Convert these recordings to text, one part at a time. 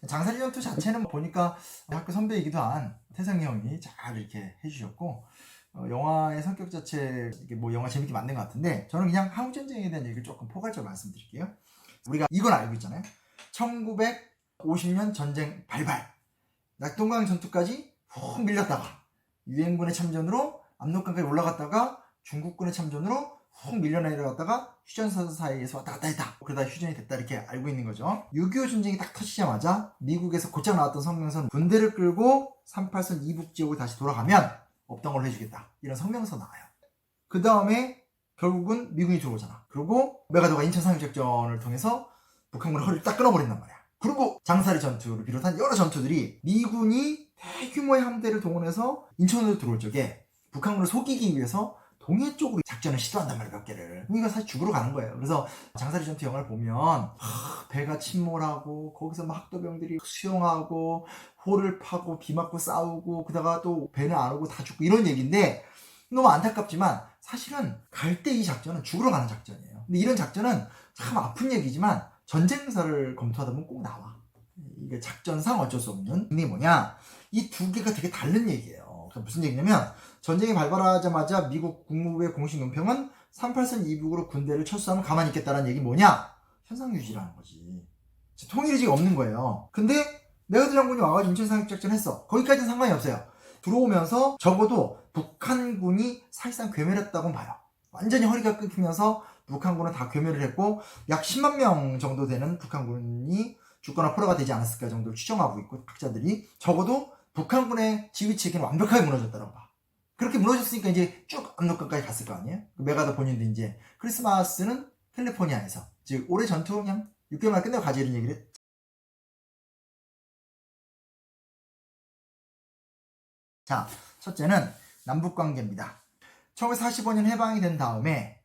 장사리 전투 자체는 보니까 학교 선배이기도 한 태상이 형이 잘 이렇게 해주셨고, 영화의 성격 자체, 이게 뭐 영화 재밌게 만든 것 같은데, 저는 그냥 한국전쟁에 대한 얘기를 조금 포괄적으로 말씀드릴게요. 우리가 이건 알고 있잖아요. 1950년 전쟁 발발, 낙동강 전투까지 훅 밀렸다가 유엔군의 참전으로 압록강까지 올라갔다가 중국군의 참전으로 훅 밀려내려갔다가 휴전선 사이에서 왔다 갔다 했다. 그러다 휴전이 됐다 이렇게 알고 있는 거죠. 6.25 전쟁이 딱 터지자마자 미국에서 곧장 나왔던 성명서는 군대를 끌고 38선 이북 지역으로 다시 돌아가면 없던 걸로 해주겠다. 이런 성명서 나와요. 그 다음에 결국은 미군이 들어오잖아. 그리고 메가더가 인천 상륙작전을 통해서 북한군의 허리를 딱 끊어버린단 말이야. 그리고 장사리 전투를 비롯한 여러 전투들이 미군이 대규모의 함대를 동원해서 인천으로 들어올 적에 북한군을 속이기 위해서 동해 쪽으로 작전을 시도한단 말이에요. 몇 개를. 우리가 사실 죽으러 가는 거예요. 그래서 장사리 전투 영화를 보면 배가 침몰하고 거기서 막 학도병들이 수영하고 호를 파고 비 맞고 싸우고 그러다가 또 배는 안 오고 다 죽고 이런 얘기인데, 너무 안타깝지만 사실은 갈 때 이 작전은 죽으러 가는 작전이에요. 근데 이런 작전은 참 아픈 얘기지만 전쟁사를 검토하다 보면 꼭 나와. 이게 작전상 어쩔 수 없는. 근데 뭐냐, 이 두 개가 되게 다른 얘기예요. 그러니까 무슨 얘기냐면, 전쟁이 발발하자마자 미국 국무부의 공식 논평은 38선 이북으로 군대를 철수하면 가만히 있겠다는 얘기 뭐냐? 현상유지라는 거지. 통일의지가 없는 거예요. 근데 메가더 장군이 와가지고 인천 상륙작전 했어. 거기까지는 상관이 없어요. 들어오면서 적어도 북한군이 사실상 괴멸했다고 봐요. 완전히 허리가 끊기면서 북한군은 다 괴멸을 했고, 약 10만 명 정도 되는 북한군이 죽거나 포로가 되지 않았을까 정도를 추정하고 있고, 학자들이 적어도 북한군의 지휘체계는 완벽하게 무너졌다고 봐. 그렇게 무너졌으니까 이제 쭉 압록강까지 갔을 거 아니에요? 메가더 본인도 이제 크리스마스는 캘리포니아에서, 즉 올해 전투 그냥 6개월 만에 끝내고 가지 이런 얘기를 했죠. 자, 첫째는 남북관계입니다. 1945년 해방이 된 다음에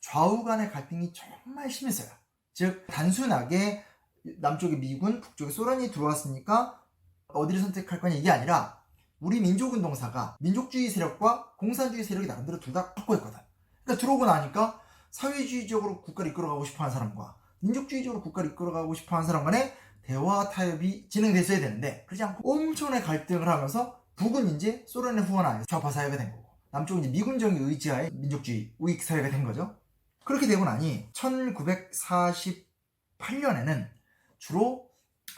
좌우 간의 갈등이 정말 심했어요. 즉 단순하게 남쪽에 미군, 북쪽에 소련이 들어왔으니까 어디를 선택할 거냐 이게 아니라, 우리 민족운동사가 민족주의 세력과 공산주의 세력이 나름대로 둘 다 확고했거든. 그러니까 들어오고 나니까 사회주의적으로 국가를 이끌어가고 싶어하는 사람과 민족주의적으로 국가를 이끌어가고 싶어하는 사람 간에 대화 타협이 진행됐어야 되는데, 그렇지 않고 엄청나게 갈등을 하면서 북은 이제 소련의 후원하에 좌파 사회가 된 거고, 남쪽은 이제 미군정의 의지하에 민족주의 우익 사회가 된 거죠. 그렇게 되고 나니 1948년에는 주로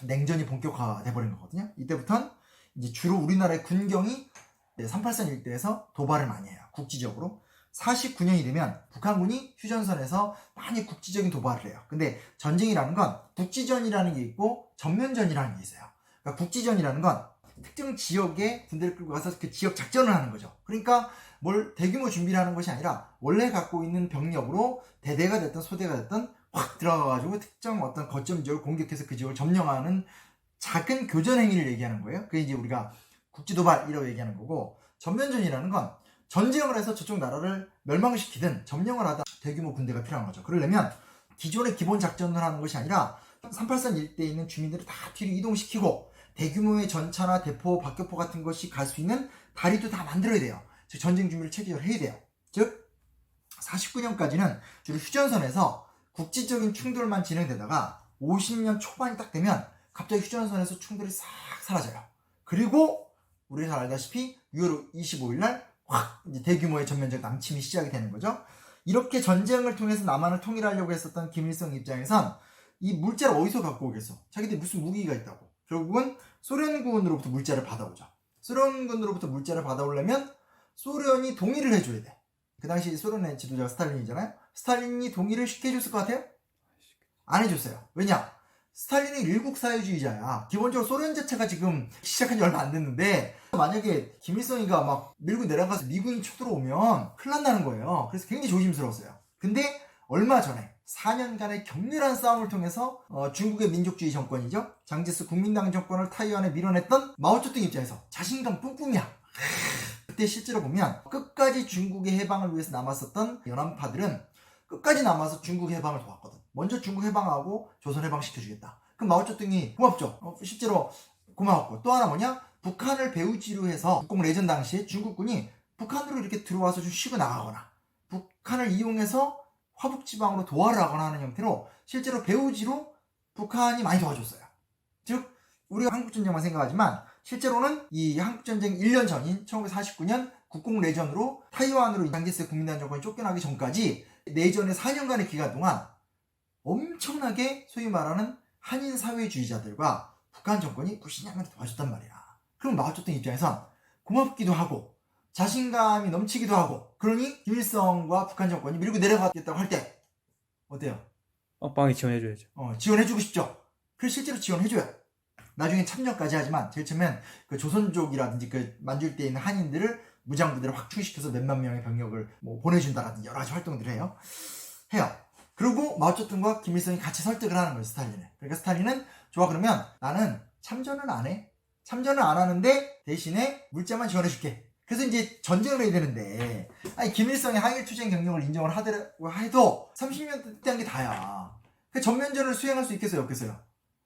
냉전이 본격화돼 버린 거거든요. 이때부터는 이제 주로 우리나라의 군경이 38선 일대에서 도발을 많이 해요. 국지적으로. 49년이 되면 북한군이 휴전선에서 많이 국지적인 도발을 해요. 근데 전쟁이라는 건 국지전이라는 게 있고 전면전이라는 게 있어요. 그러니까 국지전이라는 건 특정 지역에 군대를 끌고 가서 그 지역 작전을 하는 거죠. 그러니까 뭘 대규모 준비를 하는 것이 아니라 원래 갖고 있는 병력으로 대대가 됐든 소대가 됐든 확 들어가가지고 특정 어떤 거점 지역을 공격해서 그 지역을 점령하는 작은 교전 행위를 얘기하는 거예요. 그게 이제 우리가 국지도발이라고 얘기하는 거고, 전면전이라는 건 전쟁을 해서 저쪽 나라를 멸망시키든 점령을 하든 대규모 군대가 필요한 거죠. 그러려면 기존의 기본 작전을 하는 것이 아니라 38선 일대에 있는 주민들을 다 뒤로 이동시키고 대규모의 전차나 대포, 박격포 같은 것이 갈 수 있는 다리도 다 만들어야 돼요. 즉 전쟁 준비를 체계적으로 해야 돼요. 즉 49년까지는 주로 휴전선에서 국지적인 충돌만 진행되다가 50년 초반이 딱 되면 갑자기 휴전선에서 충돌이 싹 사라져요. 그리고 우리 잘 알다시피 6월 25일 날 확 이제 대규모의 전면적 남침이 시작이 되는 거죠. 이렇게 전쟁을 통해서 남한을 통일하려고 했었던 김일성 입장에선 이 물자를 어디서 갖고 오겠어? 자기들이 무슨 무기가 있다고. 결국은 소련군으로부터 물자를 받아오죠. 소련군으로부터 물자를 받아오려면 소련이 동의를 해줘야 돼. 그 당시 소련의 지도자가 스탈린이잖아요. 스탈린이 동의를 쉽게 해줬을 것 같아요? 안 해줬어요. 왜냐? 스탈린은 일국사회주의자야. 기본적으로 소련 자체가 지금 시작한 지 얼마 안 됐는데, 만약에 김일성이가 막 밀고 내려가서 미군이 쳐들어오면 큰일 난다는 거예요. 그래서 굉장히 조심스러웠어요. 근데 얼마 전에 4년간의 격렬한 싸움을 통해서 중국의 민족주의 정권이죠, 장제스 국민당 정권을 타이완에 밀어냈던 마오쩌둥 입장에서 자신감 뿜뿜이야. 그때 실제로 보면 끝까지 중국의 해방을 위해서 남았었던 연합파들은 끝까지 남아서 중국 해방을 도왔거든. 먼저 중국 해방하고 조선 해방시켜주겠다. 그럼 마오쩌둥이 고맙죠. 실제로 고마웠고, 또 하나 뭐냐? 북한을 배후지로 해서 국공 내전 당시에 중국군이 북한으로 이렇게 들어와서 좀 쉬고 나가거나 북한을 이용해서 화북지방으로 도하를 하거나 하는 형태로 실제로 배후지로 북한이 많이 도와줬어요. 즉 우리가 한국전쟁만 생각하지만 실제로는 이 한국전쟁 1년 전인 1949년 국공내전으로 타이완으로 장제스 국민당 정권이 쫓겨나기 전까지 내전의 4년간의 기간 동안 엄청나게 소위 말하는 한인 사회주의자들과 북한 정권이 무시냥하게 도와줬단 말이야. 그럼 마오쩌둥 입장에선 고맙기도 하고 자신감이 넘치기도 하고, 그러니 김일성과 북한 정권이 밀고 내려가겠다고 할 때 어때요? 빵빵히 지원해줘야죠. 지원해주고 싶죠. 그래서 실제로 지원해줘요. 나중에 참전까지 하지만 제일 처음엔 그 조선족이라든지 그 만주일대에 있는 한인들을 무장부대를 확충시켜서 몇만 명의 병력을 뭐 보내준다라든지 여러 가지 활동들을 해요. 그리고 마오쩌둥과 김일성이 같이 설득을 하는 거예요, 스탈린을. 그러니까 스탈린은 좋아, 그러면 나는 참전은 안 해. 참전은 안 하는데 대신에 물자만 지원해줄게. 그래서 이제 전쟁을 해야 되는데, 아니 김일성의 항일 투쟁 경력을 인정을 하더라고 해도 30년 때 한 게 다야. 그 전면전을 수행할 수 있겠어요, 없겠어요?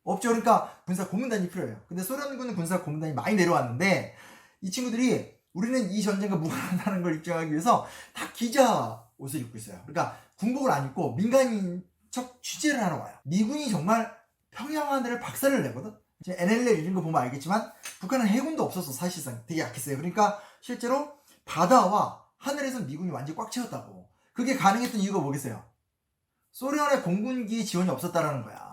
없죠. 그러니까 군사 고문단이 필요해요. 근데 소련군은 군사 고문단이 많이 내려왔는데 이 친구들이 우리는 이 전쟁과 무관하다는 걸 입증하기 위해서 다 기자 옷을 입고 있어요. 그러니까 군복을 안 입고 민간인 척 취재를 하러 와요. 미군이 정말 평양 하늘을 박살을 내거든. NLL 이런 거 보면 알겠지만 북한은 해군도 없었어. 사실상 되게 약했어요. 그러니까 실제로 바다와 하늘에서는 미군이 완전히 꽉 채웠다고. 그게 가능했던 이유가 뭐겠어요? 소련의 공군기 지원이 없었다라는 거야.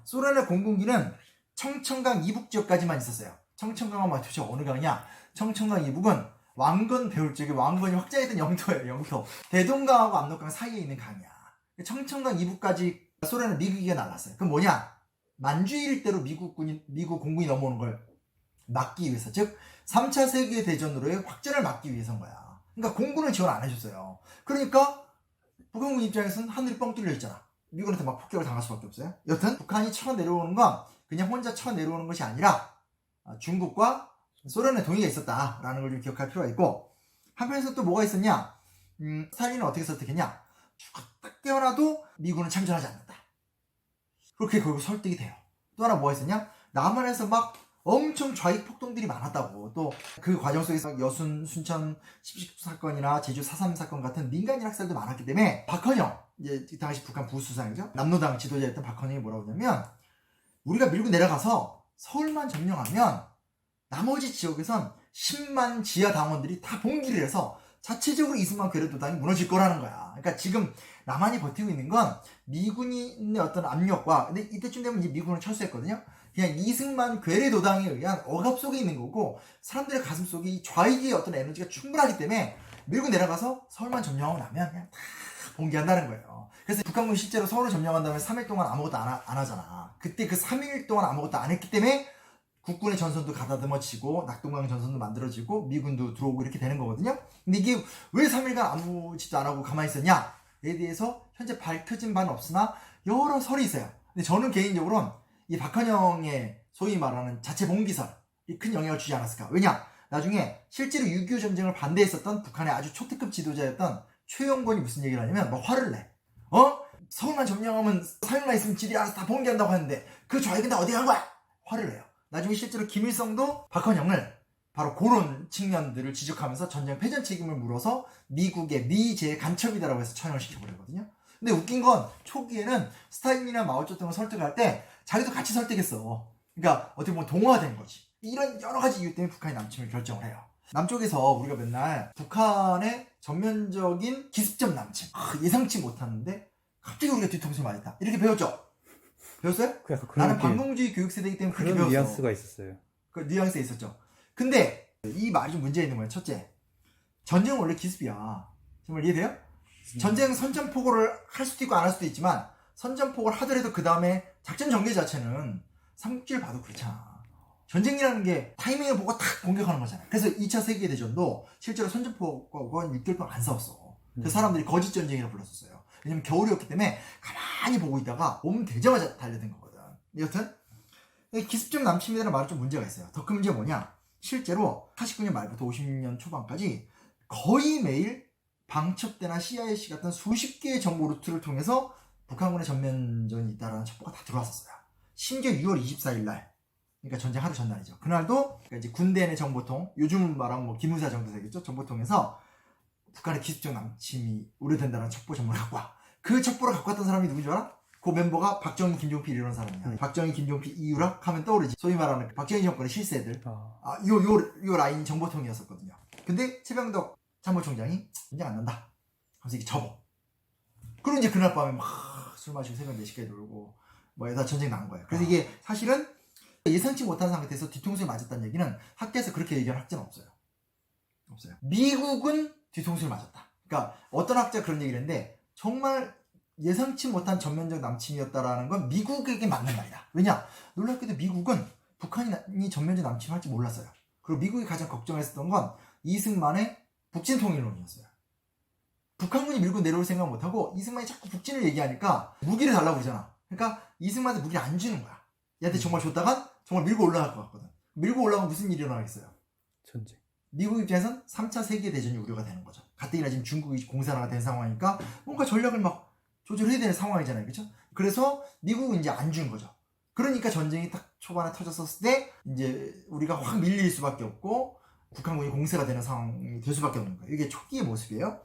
소련의 공군기는 청천강 이북 지역까지만 있었어요. 청천강은 도대체 어느 강이냐? 청천강 이북은 왕건 배울 적에 왕건이 확장했던 영토예요. 영토. 대동강하고 압록강 사이에 있는 강이야. 청천강 이북까지 소련의 미국기가 날랐어요. 그럼 뭐냐? 만주일 일대로 미국 공군이 넘어오는 걸 막기 위해서, 즉 3차 세계대전으로의 확전을 막기 위해서인 거야. 그러니까 공군을 지원 안 해줬어요. 그러니까 북한군 입장에서는 하늘이 뻥 뚫려 있잖아. 미군한테 막 폭격을 당할 수밖에 없어요. 여튼 북한이 쳐내려오는 건 그냥 혼자 쳐내려오는 것이 아니라 중국과 소련의 동의가 있었다라는 걸 좀 기억할 필요가 있고, 한편에서 또 뭐가 있었냐? 스탈린은 어떻게 설득했냐? 딱 깨어나도 미군은 참전하지 않는다. 그렇게 결국 설득이 돼요. 또 하나 뭐가 있었냐? 남한에서 막 엄청 좌익 폭동들이 많았다고. 또 그 과정 속에서 여순, 순천 10.19 사건이나 제주 4.3 사건 같은 민간인 학살도 많았기 때문에 박헌영, 이제 당시 북한 부수상이죠. 남로당 지도자였던 박헌영이 뭐라고 하냐면, 우리가 밀고 내려가서 서울만 점령하면 나머지 지역에선 10만 지하 당원들이 다 봉기를 해서 자체적으로 이승만 괴뢰도당이 무너질 거라는 거야. 그러니까 지금 남한이 버티고 있는 건 미군의 어떤 압력과, 근데 이때쯤 되면 이제 미군을 철수했거든요. 그냥 이승만 괴뢰도당에 의한 억압 속에 있는 거고, 사람들의 가슴 속에 이 좌익의 어떤 에너지가 충분하기 때문에 밀고 내려가서 서울만 점령하고 나면 그냥 다 봉기한다는 거예요. 그래서 북한군이 실제로 서울을 점령한 다음에 3일 동안 아무것도 안 하잖아. 그때 그 3일 동안 아무것도 안 했기 때문에 국군의 전선도 가다듬어지고 낙동강 전선도 만들어지고 미군도 들어오고 이렇게 되는 거거든요. 근데 이게 왜 3일간 아무 짓도 안 하고 가만히 있었냐에 대해서 현재 밝혀진 바는 없으나 여러 설이 있어요. 근데 저는 개인적으로는 이 박헌영의 소위 말하는 자체 봉기설이 큰 영향을 주지 않았을까. 왜냐? 나중에 실제로 6.25 전쟁을 반대했었던 북한의 아주 초특급 지도자였던 최영권이 무슨 얘기를 하냐면 막 화를 내. 서울만 점령하면 3일만 있으면 지들이 알아서 다 봉기한다고 하는데 그 좌익은 다 어디 간 거야? 화를 내요. 나중에 실제로 김일성도 박헌영을 바로 그런 측면들을 지적하면서 전쟁 패전 책임을 물어서 미국의 미제 간첩이다라고 해서 처형을 시켜버리거든요. 근데 웃긴 건 초기에는 스탈린이나 마오쩌둥을 설득할 때 자기도 같이 설득했어. 그러니까 어떻게 보면 동화된 거지. 이런 여러 가지 이유 때문에 북한이 남침을 결정을 해요. 남쪽에서 우리가 맨날 북한의 전면적인 기습적 남침, 예상치 못하는데 갑자기 우리가 뒤통수를 맞았다, 이렇게 배웠죠? 배웠어요? 나는 반공주의 교육 세대이기 때문에 그렇게 배웠어. 그런 뉘앙스가 있었어요. 그 뉘앙스가 있었죠. 근데 이 말이 좀 문제 있는 거예요. 첫째, 전쟁은 원래 기습이야. 정말 이해돼요? 전쟁 선전포고를 할 수도 있고 안 할 수도 있지만, 선전포고를 하더라도 그 다음에 작전 전개 자체는 삼국지를 봐도 그렇잖아. 전쟁이라는 게 타이밍을 보고 탁 공격하는 거잖아요. 그래서 2차 세계대전도 실제로 선전포고가 6개월 동안 안 싸웠어. 그 사람들이 거짓 전쟁이라고 불렀었어요. 왜냐면 겨울이었기 때문에 가만히 보고 있다가 봄 되자마자 달려든 거거든. 여튼 기습적 남침이라는 말은 좀 문제가 있어요. 더 큰 문제가 뭐냐? 실제로 49년 말부터 50년 초반까지 거의 매일 방첩대나 CIC 같은 수십 개의 정보 루트를 통해서 북한군의 전면전이 있다라는 첩보가 다 들어왔었어요. 심지어 6월 24일 날, 그러니까 전쟁 하루 전날이죠. 그날도 그러니까 이제 군대 내 정보통, 요즘 말하면 뭐 기무사 정도 되겠죠. 정보통에서 북한의 기습적 남침이 우려된다는 첩보 전문을 갖고 와. 그 첩보를 갖고 왔던 사람이 누군지 알아? 그 멤버가 박정희, 김종필 이런 사람이야. 박정희, 김종필, 이유락 하면 떠오르지. 소위 말하는 그 박정희 정권의 실세들. 요 라인이 정보통이었었거든요. 근데 최병덕 참모총장이 인정 안 난다. 그래서 이게 접어. 그리고 이제 그날 밤에 막 술 마시고 새벽 4시까지 놀고 뭐 여기다 전쟁 난 거예요. 그래서 이게 사실은 예상치 못한 상태에서 뒤통수에 맞았다는 얘기는 학계에서 그렇게 얘기하는 학자는 없어요. 없어요. 미국은 뒤통수를 맞았다. 그러니까 어떤 학자가 그런 얘기를 했는데 정말 예상치 못한 전면적 남침이었다라는 건 미국에게 맞는 말이다. 왜냐? 놀랍게도 미국은 북한이 전면적 남침을 할지 몰랐어요. 그리고 미국이 가장 걱정했었던 건 이승만의 북진 통일론이었어요. 북한군이 밀고 내려올 생각 못하고 이승만이 자꾸 북진을 얘기하니까 무기를 달라고 그러잖아. 그러니까 이승만한테 무기를 안 주는 거야. 얘한테 정말 줬다간 정말 밀고 올라갈 것 같거든. 밀고 올라가면 무슨 일이 일어나겠어요? 전쟁. 미국 입장에선 3차 세계대전이 우려가 되는 거죠. 가뜩이나 지금 중국이 공산화가 된 상황이니까 뭔가 전략을 막 조절해야 되는 상황이잖아요. 그렇죠? 그래서 미국은 이제 안 준 거죠. 그러니까 전쟁이 딱 초반에 터졌었을 때 이제 우리가 확 밀릴 수밖에 없고 북한군이 공세가 되는 상황이 될 수밖에 없는 거예요. 이게 초기의 모습이에요.